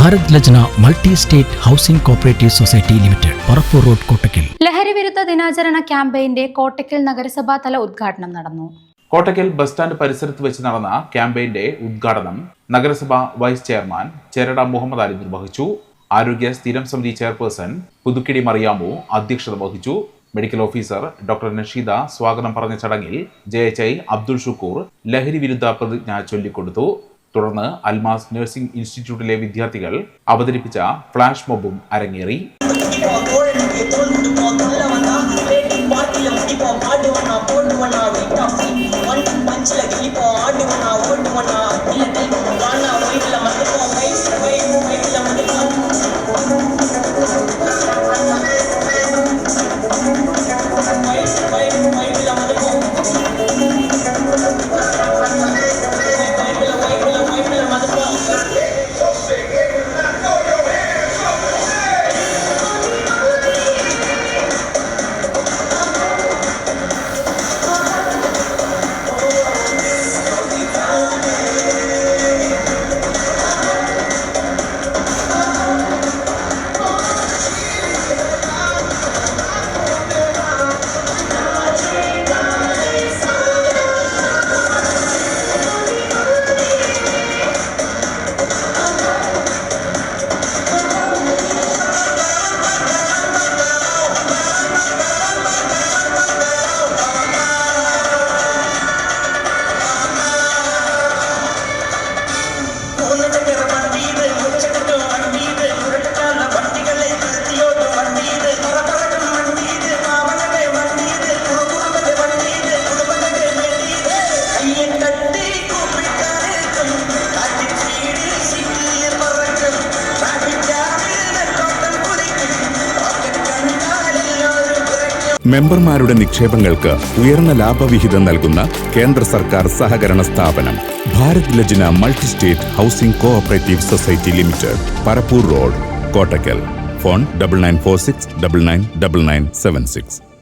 Bharat Lajna multi state housing cooperative society limited, Parappur road, Kottakkal. ലഹരി വിരുദ്ധ ദിനാചരണ ക്യാമ്പയിന്റെ കോട്ടക്കൽ നഗരസഭാ തല ഉദ്ഘാടനം നടന്നു. കോട്ടക്കൽ ബസ് സ്റ്റാൻഡ് പരിസരത്ത് വെച്ച് നടന്ന ക്യാമ്പയിന്റെ ഉദ്ഘാടനം നഗരസഭ വൈസ് ചെയർമാൻ ചെരട മുഹമ്മദ് അലി നിർവഹിച്ചു. ആരോഗ്യ സ്ഥിരം സമിതി ചെയർപേഴ്സൺ പുതുക്കിടി മറിയാമു അധ്യക്ഷത വഹിച്ചു. മെഡിക്കൽ ഓഫീസർ ഡോക്ടർ നഷീദ സ്വാഗതം പറഞ്ഞ ചടങ്ങിൽ JHI അബ്ദുൾ ഷുക്കൂർ ലഹരി വിരുദ്ധ പ്രതിജ്ഞ ചൊല്ലിക്കൊടുത്തു. തുടർന്ന് അൽമാസ് നഴ്സിംഗ് ഇൻസ്റ്റിറ്റ്യൂട്ടിലെ വിദ്യാർത്ഥികൾ അവതരിപ്പിച്ച ഫ്ലാഷ് മോബും അരങ്ങേറി. മെമ്പർമാരുടെ നിക്ഷേപങ്ങൾക്ക് ഉയർന്ന ലാഭവിഹിതം നൽകുന്ന കേന്ദ്ര സർക്കാർ സഹകരണ സ്ഥാപനം Bharat Lajna multi state housing cooperative society limited, Parappur road, Kottakkal. Phone 9946999976.